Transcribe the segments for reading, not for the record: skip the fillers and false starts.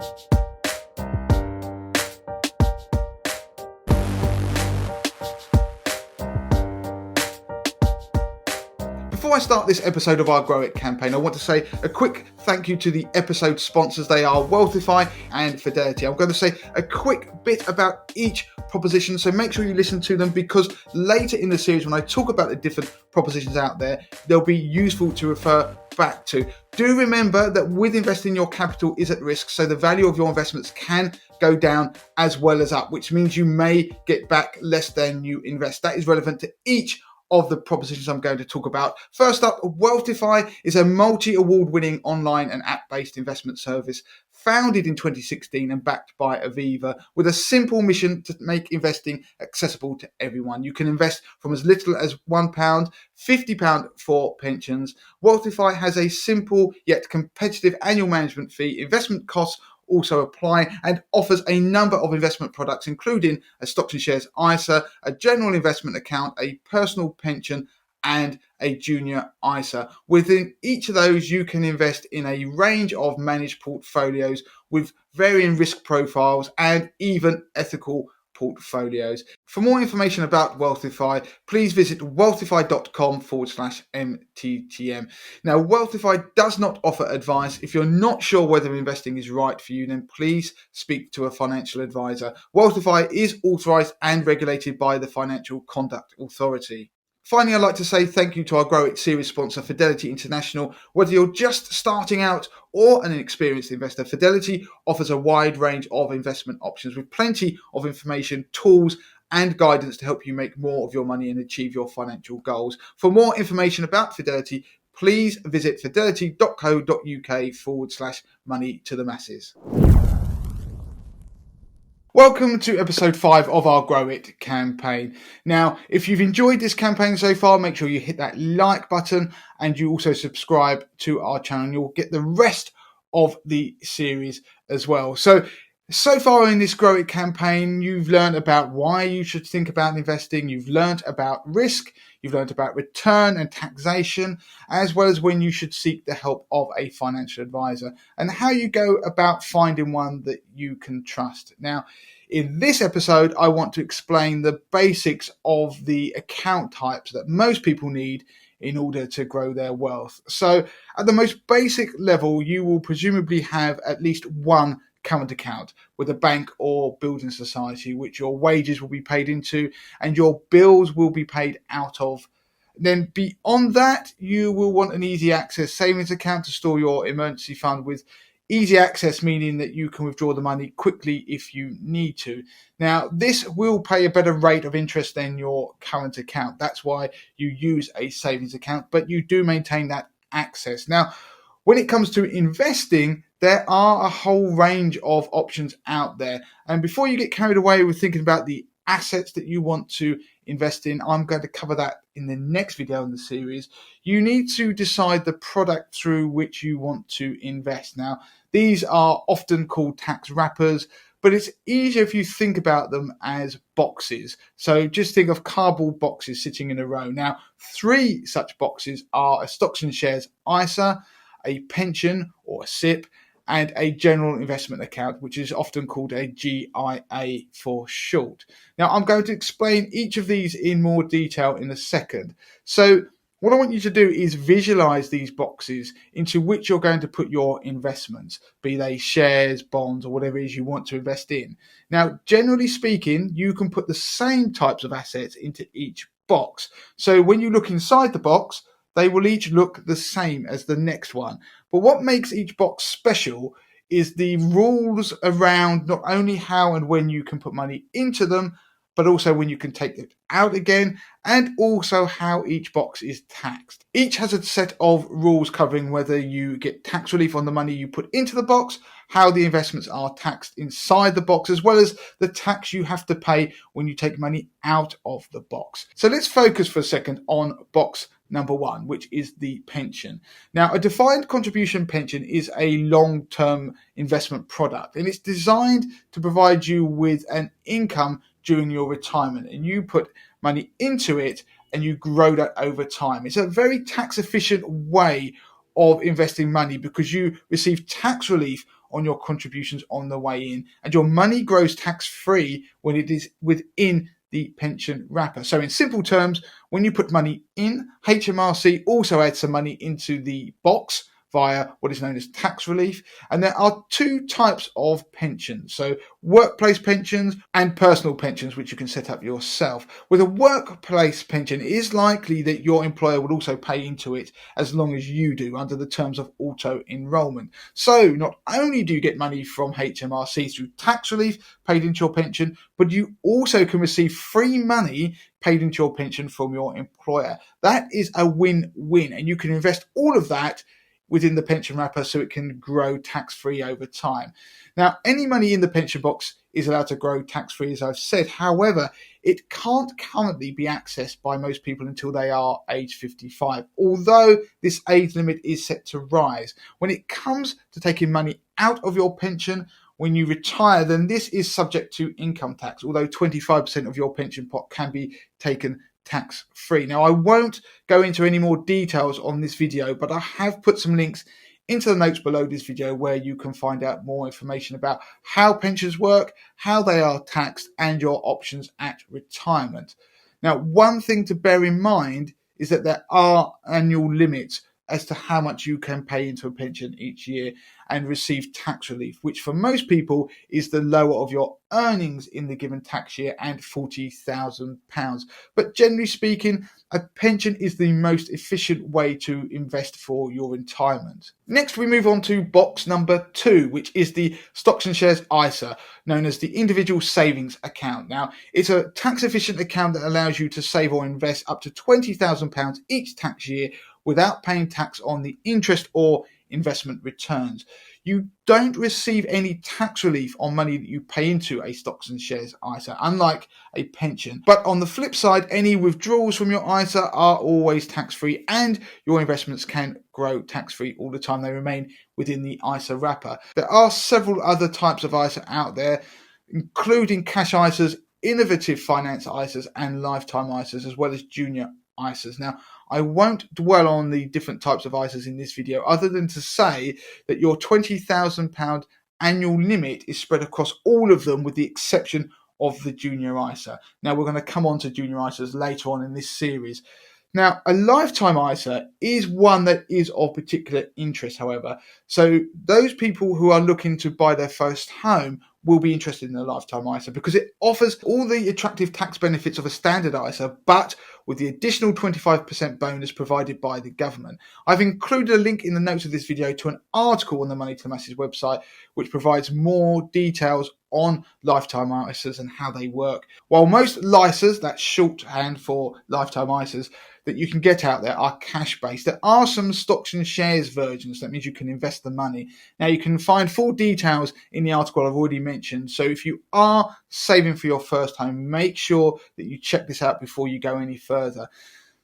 Before I start this episode of our Grow It campaign, I want to say a quick thank you to the episode sponsors. They are Wealthify and Fidelity. I'm going to say a quick bit about each proposition, so make sure you listen to them, because later in the series, when I talk about the different propositions out there, they'll be useful to refer back to. Do remember that with investing, your capital is at risk, so the value of your investments can go down as well as up, which means you may get back less than you invest. That is relevant to each of the propositions I'm going to talk about. First up, Wealthify is a multi-award winning online and app-based investment service founded in 2016 and backed by Aviva, with a simple mission to make investing accessible to everyone. You can invest from as little as £1, £50 for pensions. Wealthify has a simple yet competitive annual management fee. Investment costs also apply, and offers a number of investment products, including a stocks and shares ISA, a general investment account, a personal pension, and a junior ISA. Within each of those, you can invest in a range of managed portfolios with varying risk profiles and even ethical portfolios. For more information about Wealthify, please visit wealthify.com/MTTM. Now, Wealthify does not offer advice. If you're not sure whether investing is right for you, then please speak to a financial advisor. Wealthify is authorised and regulated by the Financial Conduct Authority. Finally, I'd like to say thank you to our Grow It series sponsor, Fidelity International. Whether you're just starting out or an experienced investor, Fidelity offers a wide range of investment options with plenty of information, tools, and guidance to help you make more of your money and achieve your financial goals. For more information about Fidelity, please visit fidelity.co.uk/money to the masses. Welcome to episode 5 of our Grow It campaign. Now, if you've enjoyed this campaign so far, make sure you hit that like button and you also subscribe to our channel, and you'll get the rest of the series as well. So far in this Grow It campaign, you've learned about why you should think about investing, you've learned about risk, you've learned about return and taxation, as well as when you should seek the help of a financial advisor, and how you go about finding one that you can trust. Now, in this episode, I want to explain the basics of the account types that most people need in order to grow their wealth. So at the most basic level, you will presumably have at least one current account with a bank or building society, which your wages will be paid into and your bills will be paid out of. Then beyond that, you will want an easy access savings account to store your emergency fund with easy access, meaning that you can withdraw the money quickly if you need to. Now, this will pay a better rate of interest than your current account. That's why you use a savings account, but you do maintain that access. Now, when it comes to investing, there are a whole range of options out there. And before you get carried away with thinking about the assets that you want to invest in, I'm going to cover that in the next video in the series. You need to decide the product through which you want to invest. Now, these are often called tax wrappers, but it's easier if you think about them as boxes. So just think of cardboard boxes sitting in a row. Now, 3 such boxes are a stocks and shares ISA, a pension or a SIP, and a general investment account, which is often called a GIA for short. Now, I'm going to explain each of these in more detail in a second. So what I want you to do is visualize these boxes into which you're going to put your investments, be they shares, bonds, or whatever it is you want to invest in. Now, generally speaking, you can put the same types of assets into each box. So when you look inside the box, they will each look the same as the next one. But what makes each box special is the rules around not only how and when you can put money into them, but also when you can take it out again, and also how each box is taxed. Each has a set of rules covering whether you get tax relief on the money you put into the box, how the investments are taxed inside the box, as well as the tax you have to pay when you take money out of the box. So let's focus for a second on box number 1, which is the pension. Now, a defined contribution pension is a long-term investment product, and it's designed to provide you with an income during your retirement, and you put money into it and you grow that over time. It's a very tax efficient way of investing money because you receive tax relief on your contributions on the way in, and your money grows tax-free when it is within the pension wrapper. So in simple terms, when you put money in, HMRC also adds some money into the box via what is known as tax relief. And there are two types of pensions. So workplace pensions and personal pensions, which you can set up yourself. With a workplace pension, it is likely that your employer would also pay into it as long as you do under the terms of auto enrolment. So not only do you get money from HMRC through tax relief paid into your pension, but you also can receive free money paid into your pension from your employer. That is a win-win, and you can invest all of that within the pension wrapper so it can grow tax-free over time. Now, any money in the pension box is allowed to grow tax-free, as I've said. However, it can't currently be accessed by most people until they are age 55, although this age limit is set to rise. When it comes to taking money out of your pension, when you retire, then this is subject to income tax, although 25% of your pension pot can be taken tax-free. Now, I won't go into any more details on this video, but I have put some links into the notes below this video where you can find out more information about how pensions work, how they are taxed, and your options at retirement. Now, one thing to bear in mind is that there are annual limits as to how much you can pay into a pension each year and receive tax relief, which for most people is the lower of your earnings in the given tax year and £40,000. But generally speaking, a pension is the most efficient way to invest for your retirement. Next, we move on to box number 2, which is the Stocks and Shares ISA, known as the Individual Savings Account. Now, it's a tax-efficient account that allows you to save or invest up to £20,000 each tax year without paying tax on the interest or investment returns. You don't receive any tax relief on money that you pay into a Stocks and Shares ISA, unlike a pension. But on the flip side, any withdrawals from your ISA are always tax-free, and your investments can grow tax-free all the time. They remain within the ISA wrapper. There are several other types of ISA out there, including cash ISAs, innovative finance ISAs, and lifetime ISAs, as well as junior ISAs. Now, I won't dwell on the different types of ISAs in this video, other than to say that your £20,000 annual limit is spread across all of them, with the exception of the junior ISA. Now, we're going to come on to junior ISAs later on in this series. Now, a lifetime ISA is one that is of particular interest, however. So those people who are looking to buy their first home will be interested in a lifetime ISA because it offers all the attractive tax benefits of a standard ISA, but with the additional 25% bonus provided by the government. I've included a link in the notes of this video to an article on the Money to the Masses website, which provides more details on lifetime ISAs and how they work. While most LISAs, that's shorthand for lifetime ISAs, that you can get out there are cash-based, there are some stocks and shares versions. That means you can invest the money. Now, you can find full details in the article I've already mentioned. So if you are saving for your first home, make sure that you check this out before you go any further.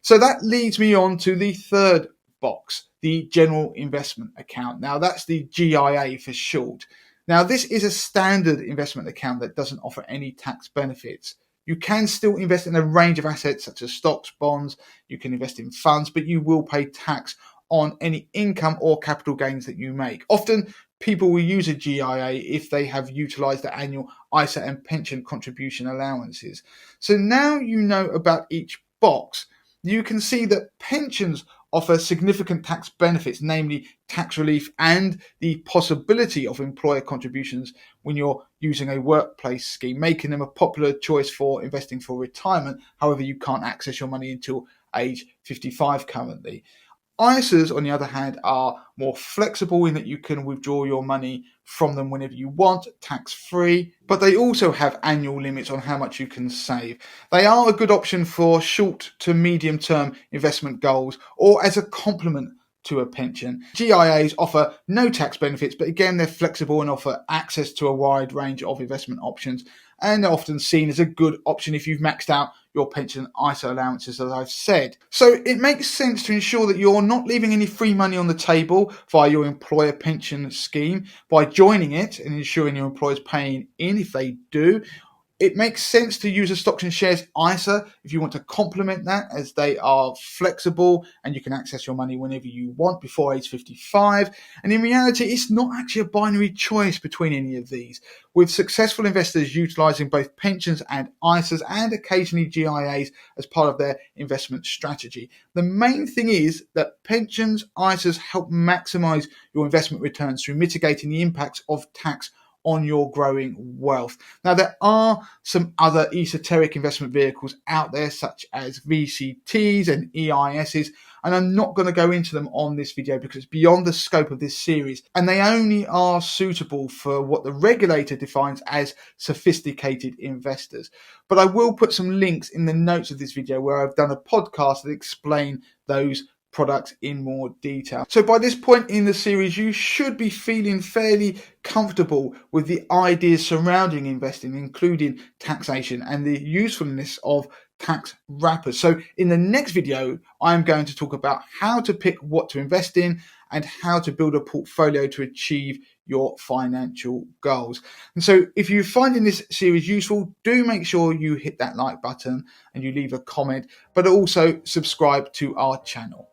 So that leads me on to the third box, the general investment account. Now, that's the GIA for short. Now, this is a standard investment account that doesn't offer any tax benefits. You can still invest in a range of assets such as stocks, bonds, you can invest in funds, but you will pay tax on any income or capital gains that you make. Often, people will use a GIA if they have utilised their annual ISA and pension contribution allowances. So now you know about each box, you can see that pensions offer significant tax benefits, namely tax relief and the possibility of employer contributions when you're using a workplace scheme, making them a popular choice for investing for retirement. However, you can't access your money until age 55 currently. ISAs, on the other hand, are more flexible in that you can withdraw your money from them whenever you want, tax-free, but they also have annual limits on how much you can save. They are a good option for short to medium-term investment goals or as a complement to a pension. GIAs offer no tax benefits, but again, they're flexible and offer access to a wide range of investment options, and they're often seen as a good option if you've maxed out your pension ISA allowances, as I've said. So it makes sense to ensure that you're not leaving any free money on the table via your employer pension scheme by joining it and ensuring your employer's paying in if they do. It makes sense to use a stocks and shares ISA if you want to complement that, as they are flexible and you can access your money whenever you want before age 55. And in reality, it's not actually a binary choice between any of these, with successful investors utilizing both pensions and ISAs and occasionally GIAs as part of their investment strategy. The main thing is that pensions, ISAs help maximize your investment returns through mitigating the impacts of tax on your growing wealth. Now, there are some other esoteric investment vehicles out there, such as VCTs and EISs, and I'm not going to go into them on this video because it's beyond the scope of this series, and they only are suitable for what the regulator defines as sophisticated investors. But I will put some links in the notes of this video where I've done a podcast that explain those products in more detail. So by this point in the series, you should be feeling fairly comfortable with the ideas surrounding investing, including taxation and the usefulness of tax wrappers. So in the next video, I'm going to talk about how to pick what to invest in and how to build a portfolio to achieve your financial goals. And so if you're finding this series useful, do make sure you hit that like button and you leave a comment, but also subscribe to our channel.